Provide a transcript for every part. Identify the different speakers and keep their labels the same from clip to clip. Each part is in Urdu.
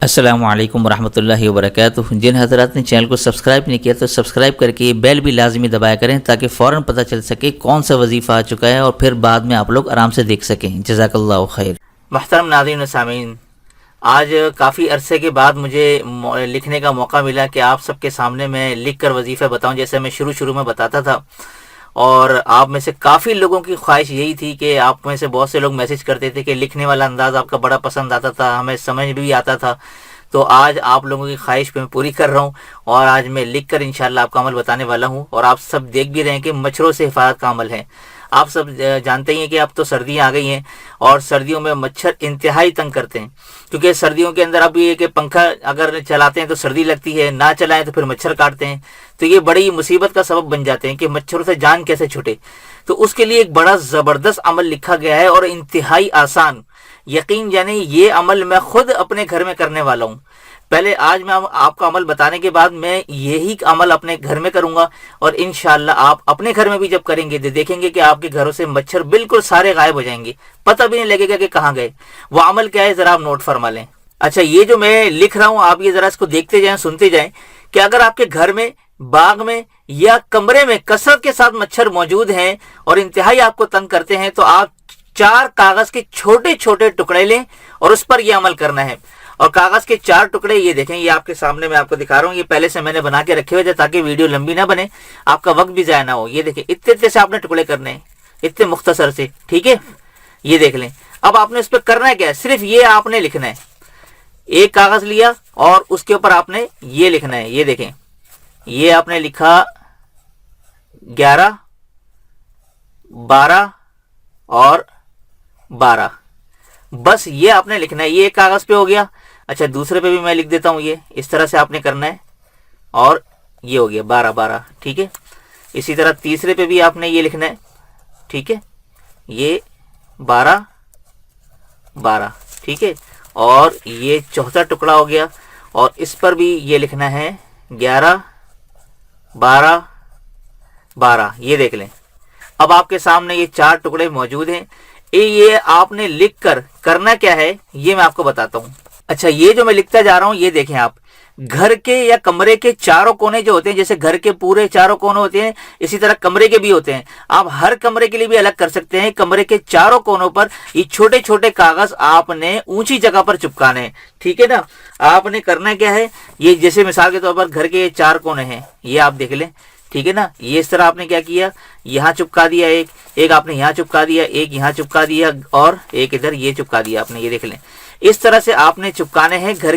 Speaker 1: السلام علیکم ورحمۃ اللہ وبرکاتہ۔ جن حضرات نے چینل کو سبسکرائب نہیں کیا تو سبسکرائب کر کے بیل بھی لازمی دبایا کریں تاکہ فوراً پتہ چل سکے کون سا وظیفہ آ چکا ہے اور پھر بعد میں آپ لوگ آرام سے دیکھ سکیں۔ جزاک اللہ خیر۔
Speaker 2: محترم ناظرین و سامعین، آج کافی عرصے کے بعد مجھے لکھنے کا موقع ملا کہ آپ سب کے سامنے میں لکھ کر وظیفہ بتاؤں، جیسے میں شروع میں بتاتا تھا، اور آپ میں سے کافی لوگوں کی خواہش یہی تھی کہ آپ میں سے بہت سے لوگ میسج کرتے تھے کہ لکھنے والا انداز آپ کا بڑا پسند آتا تھا، ہمیں سمجھ بھی آتا تھا۔ تو آج آپ لوگوں کی خواہش پہ میں پوری کر رہا ہوں، اور آج میں لکھ کر انشاءاللہ آپ کا عمل بتانے والا ہوں۔ اور آپ سب دیکھ بھی رہے ہیں کہ مچھروں سے حفاظت کا عمل ہے۔ آپ سب جانتے ہی ہیں کہ اب تو سردیاں آ گئی ہیں، اور سردیوں میں مچھر انتہائی تنگ کرتے ہیں، کیونکہ سردیوں کے اندر اب یہ کہ پنکھا اگر چلاتے ہیں تو سردی لگتی ہے، نہ چلائیں تو پھر مچھر کاٹتے ہیں، تو یہ بڑی مصیبت کا سبب بن جاتے ہیں کہ مچھروں سے جان کیسے چھوٹے۔ تو اس کے لیے ایک بڑا زبردست عمل لکھا گیا ہے اور انتہائی آسان، یقین یعنی یہ عمل میں خود اپنے گھر میں کرنے والا ہوں۔ پہلے آج میں آپ کا عمل بتانے کے بعد میں یہی عمل اپنے گھر میں کروں گا، اور انشاءاللہ آپ اپنے گھر میں بھی جب کریں گے تو دیکھیں گے کہ آپ کے گھروں سے مچھر بالکل سارے غائب ہو جائیں گے، پتہ بھی نہیں لگے گا کہ کہاں گئے۔ وہ عمل کیا ہے ذرا آپ نوٹ فرما لیں۔ اچھا، یہ جو میں لکھ رہا ہوں آپ یہ ذرا اس کو دیکھتے جائیں، سنتے جائیں کہ اگر آپ کے گھر میں، باغ میں یا کمرے میں کثرت کے ساتھ مچھر موجود ہیں اور انتہائی آپ کو تنگ کرتے ہیں، تو آپ 4 کاغذ کے چھوٹے چھوٹے ٹکڑے لیں اور اس پر یہ عمل کرنا ہے۔ اور کاغذ کے 4 ٹکڑے یہ دیکھیں، یہ آپ کے سامنے میں آپ کو دکھا رہا ہوں، یہ پہلے سے میں نے بنا کے رکھے ہوئے تھے تاکہ ویڈیو لمبی نہ بنے، آپ کا وقت بھی ضائع نہ ہو۔ یہ دیکھیں، اتنے سے آپ نے ٹکڑے کرنے ہیں، اتنے مختصر سے، ٹھیک ہے، یہ دیکھ لیں۔ اب آپ نے اس پہ کرنا ہے کیا ہے، صرف یہ آپ نے لکھنا ہے۔ ایک کاغذ لیا اور اس کے اوپر آپ نے یہ لکھنا ہے، یہ دیکھیں، یہ آپ نے لکھا 11 12 اور 12، بس یہ آپ نے لکھنا ہے۔ یہ ایک کاغذ پہ ہو گیا۔ اچھا، دوسرے پہ بھی میں لکھ دیتا ہوں، یہ اس طرح سے آپ نے کرنا ہے، اور یہ ہو گیا 12 12، ٹھیک ہے۔ اسی طرح تیسرے پہ بھی آپ نے یہ لکھنا ہے، ٹھیک ہے، یہ 12 12، ٹھیک ہے، اور یہ چوتھا ٹکڑا ہو گیا، اور اس پر بھی یہ لکھنا ہے 11 12 12، یہ دیکھ لیں۔ اب آپ کے سامنے یہ 4 ٹکڑے موجود ہیں۔ یہ آپ نے لکھ کر کرنا کیا ہے یہ میں آپ کو بتاتا ہوں۔ اچھا، یہ جو میں لکھتا جا رہا ہوں یہ دیکھیں آپ، گھر کے یا کمرے کے چاروں کونے جو ہوتے ہیں، جیسے گھر کے پورے چاروں کونے ہوتے ہیں، اسی طرح کمرے کے بھی ہوتے ہیں۔ آپ ہر کمرے کے لیے بھی الگ کر سکتے ہیں۔ کمرے کے چاروں کونوں پر یہ چھوٹے چھوٹے کاغذ آپ نے اونچی جگہ پر چپکانے ہیں، ٹھیک ہے نا۔ آپ نے کرنا کیا ہے، یہ جیسے مثال کے طور پر گھر کے 4 کونے ہیں، یہ آپ دیکھ لیں، ٹھیک ہے نا۔ یہ اس طرح آپ نے کیا کیا، یہاں چپکا دیا، ایک آپ نے یہاں چپکا دیا، ایک یہاں چپکا دیا، اور ایک ادھر یہ چپکا دیا آپ نے، یہ دیکھ لیں۔ اس طرح سے آپ نے چپکانے ہیں گھر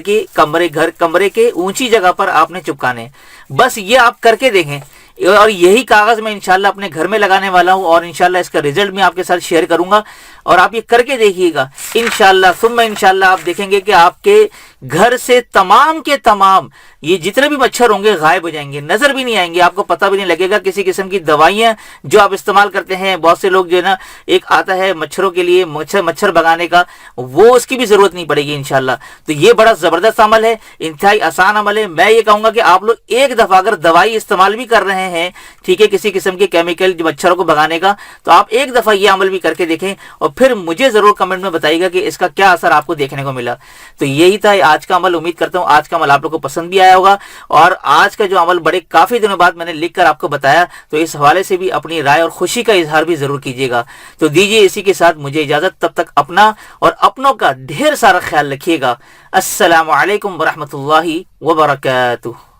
Speaker 2: کمرے کے اونچی جگہ پر آپ نے چپکانے ہیں۔ بس یہ آپ کر کے دیکھیں، اور یہی کاغذ میں انشاءاللہ اپنے گھر میں لگانے والا ہوں، اور انشاءاللہ اس کا رزلٹ میں آپ کے ساتھ شیئر کروں گا، اور آپ یہ کر کے دیکھیے گا انشاءاللہ۔ ثم انشاءاللہ آپ دیکھیں گے کہ آپ کے گھر سے تمام کے تمام یہ جتنے بھی مچھر ہوں گے غائب ہو جائیں گے، نظر بھی نہیں آئیں گے، آپ کو پتہ بھی نہیں لگے گا۔ کسی قسم کی دوائیاں جو آپ استعمال کرتے ہیں، بہت سے لوگ جو ہے نا، ایک آتا ہے مچھروں کے لیے مچھر بھگانے کا، وہ اس کی بھی ضرورت نہیں پڑے گی انشاءاللہ۔ تو یہ بڑا زبردست عمل ہے، انتہائی آسان عمل ہے۔ میں یہ کہوں گا کہ آپ لوگ ایک دفعہ اگر دوائی استعمال بھی کر رہے ہیں، ٹھیک ہے، کسی قسم کے کیمیکل مچھروں کو بھگانے کا، تو آپ ایک دفعہ یہ عمل بھی کر کے دیکھیں، اور پھر مجھے ضرور کمنٹ میں بتائیے گا کہ اس کا کیا اثر آپ کو دیکھنے کو ملا۔ تو یہی تھا آج کا عمل۔ امید کرتا ہوں آج کا عمل آپ لوگوں کو پسند بھی آیا ہوگا، اور آج کا جو عمل بڑے کافی دنوں بعد میں نے لکھ کر آپ کو بتایا، تو اس حوالے سے بھی اپنی رائے اور خوشی کا اظہار بھی ضرور کیجیے گا۔ تو دیجیے اسی کے ساتھ مجھے اجازت، تب تک اپنا اور اپنوں کا ڈھیر سارا خیال رکھیے گا۔ السلام علیکم ورحمۃ اللہ وبرکاتہ۔